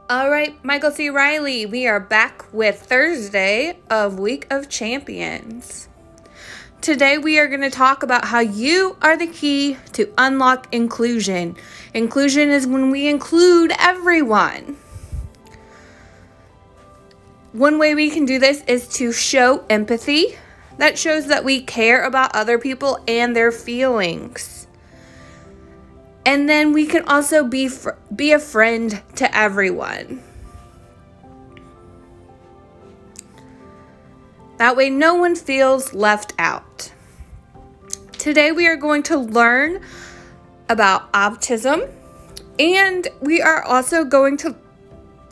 All right, Michael C. Riley, we are back with Thursday of Week of Champions. Today we are going to talk about how you are the key to unlock inclusion. Inclusion is when we include everyone. One way we can do this is to show empathy. That shows that we care about other people and their feelings. And then we can also be a friend to everyone. That way no one feels left out. Today we are going to learn about autism, and we are also going to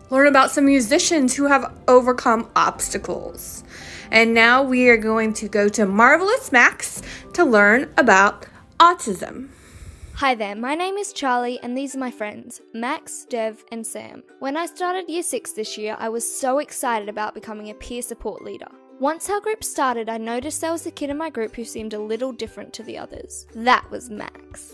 learn about some musicians who have overcome obstacles. And now we are going to go to Marvelous Max to learn about autism. Hi there, my name is Charlie and these are my friends, Max, Dev and Sam. When I started Year 6 this year, I was so excited about becoming a peer support leader. Once our group started, I noticed there was a kid in my group who seemed a little different to the others. That was Max.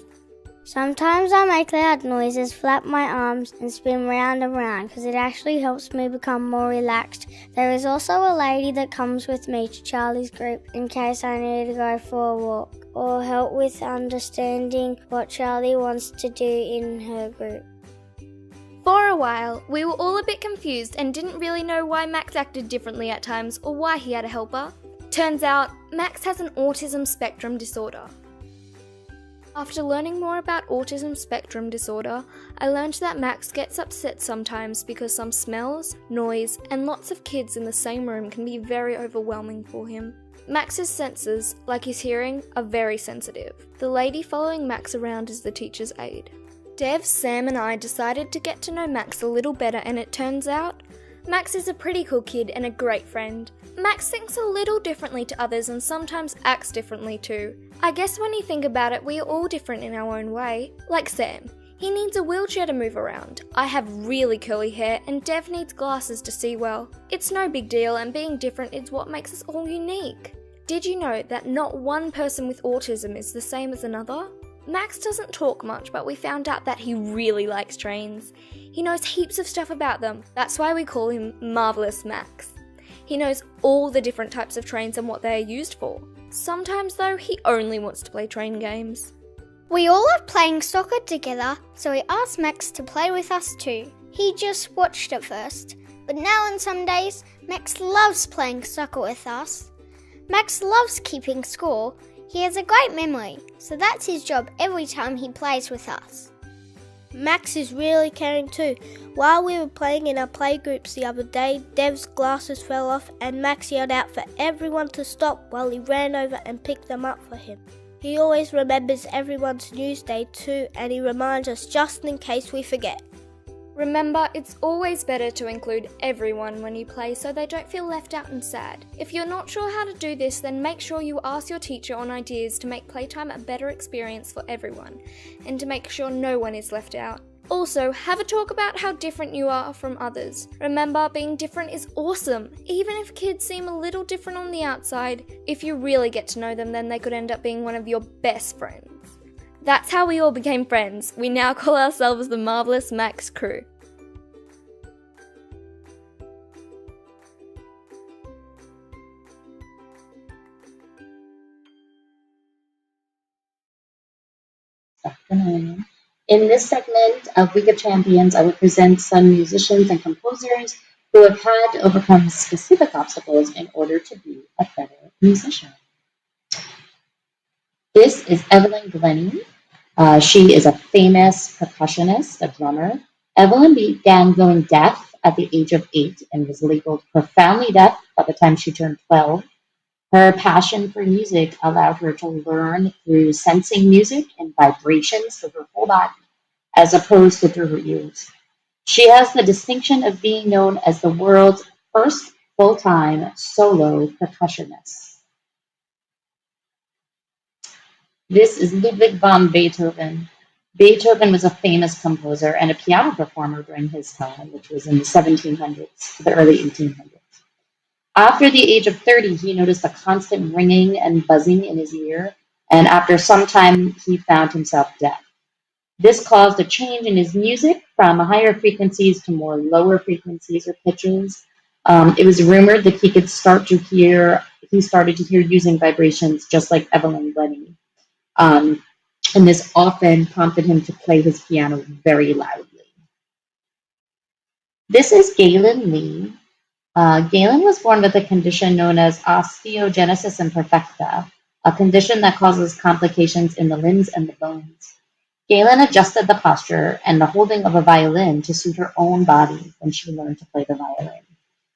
Sometimes I make loud noises, flap my arms and spin round and round because it actually helps me become more relaxed. There is also a lady that comes with me to Charlie's group in case I need to go for a walk or help with understanding what Charlie wants to do in her group. For a while, we were all a bit confused and didn't really know why Max acted differently at times or why he had a helper. Turns out, Max has an autism spectrum disorder. After learning more about autism spectrum disorder, I learned that Max gets upset sometimes because some smells, noise, and lots of kids in the same room can be very overwhelming for him. Max's senses, like his hearing, are very sensitive. The lady following Max around is the teacher's aide. Dev, Sam, and I decided to get to know Max a little better, and it turns out Max is a pretty cool kid and a great friend. Max thinks a little differently to others and sometimes acts differently too. I guess when you think about it, we are all different in our own way. Like Sam, he needs a wheelchair to move around. I have really curly hair and Dev needs glasses to see well. It's no big deal, and being different is what makes us all unique. Did you know that not one person with autism is the same as another? Max doesn't talk much, but we found out that he really likes trains. He knows heaps of stuff about them. That's why we call him Marvelous Max. He knows all the different types of trains and what they are used for. Sometimes though, he only wants to play train games. We all love playing soccer together, so we asked Max to play with us too. He just watched at first, but now on some days, Max loves playing soccer with us. Max loves keeping score. He has a great memory, so that's his job every time he plays with us. Max is really caring too. While we were playing in our playgroups the other day, Dev's glasses fell off and Max yelled out for everyone to stop while he ran over and picked them up for him. He always remembers everyone's news day too, and he reminds us just in case we forget. Remember, it's always better to include everyone when you play so they don't feel left out and sad. If you're not sure how to do this, then make sure you ask your teacher on ideas to make playtime a better experience for everyone, and to make sure no one is left out. Also, have a talk about how different you are from others. Remember, being different is awesome. Even if kids seem a little different on the outside, if you really get to know them, then they could end up being one of your best friends. That's how we all became friends. We now call ourselves the Marvelous Max crew. Afternoon. In this segment of Week of Champions, I will present some musicians and composers who have had to overcome specific obstacles in order to be a better musician. This is Evelyn Glennie. She is a famous percussionist, a drummer. Evelyn began going deaf at the age of 8 and was labeled profoundly deaf by the time she turned 12. Her passion for music allowed her to learn through sensing music and vibrations through her whole body, as opposed to through her ears. She has the distinction of being known as the world's first full-time solo percussionist. This is Ludwig van Beethoven. Beethoven was a famous composer and a piano performer during his time, which was in the 1700s to the early 1800s. After the age of 30, he noticed a constant ringing and buzzing in his ear, and after some time, he found himself deaf. This caused a change in his music from higher frequencies to more lower frequencies or pitches. It was rumored that he started to hear using vibrations just like Evelyn Glennie. Um, and this often prompted him to play his piano very loudly. This is Gaelynn Lee. Gaelynn was born with a condition known as osteogenesis imperfecta, a condition that causes complications in the limbs and the bones. Gaelynn adjusted the posture and the holding of a violin to suit her own body when she learned to play the violin.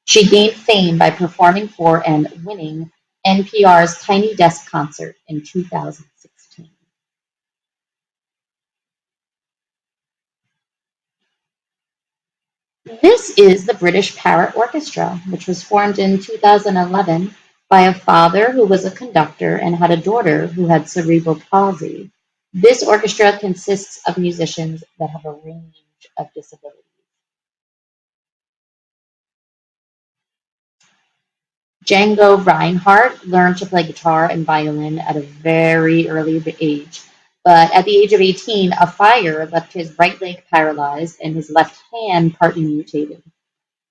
She gained fame by performing for and winning NPR's Tiny Desk concert in 2016. This is the British Paraorchestra, which was formed in 2011 by a father who was a conductor and had a daughter who had cerebral palsy. This orchestra consists of musicians that have a range of disabilities. Django Reinhardt learned to play guitar and violin at a very early age, but at the age of 18, a fire left his right leg paralyzed and his left hand partly mutated.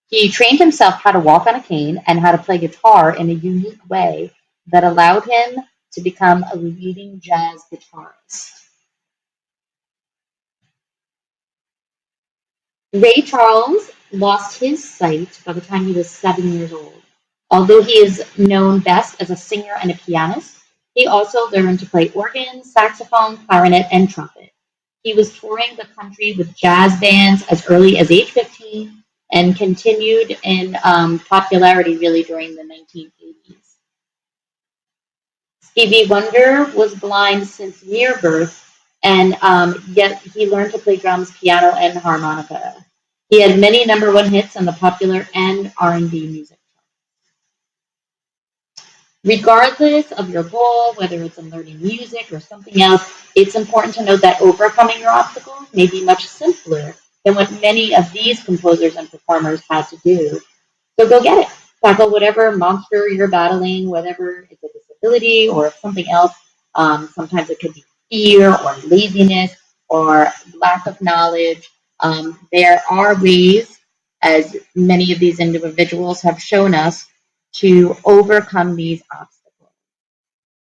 He trained himself how to walk on a cane and how to play guitar in a unique way that allowed him to become a leading jazz guitarist. Ray Charles lost his sight by the time he was 7 years old. Although he is known best as a singer and a pianist, he also learned to play organ, saxophone, clarinet, and trumpet. He was touring the country with jazz bands as early as age 15 and continued in popularity really during the 1980s. Stevie Wonder was blind since near birth, and yet he learned to play drums, piano, and harmonica. He had many number one hits on the popular and R&B music. Regardless of your goal, whether it's in learning music or something else, it's important to note that overcoming your obstacles may be much simpler than what many of these composers and performers had to do. So go get it. Tackle whatever monster you're battling, whether it's a disability or something else. Sometimes it could be fear or laziness or lack of knowledge. There are ways, as many of these individuals have shown us, to overcome these obstacles.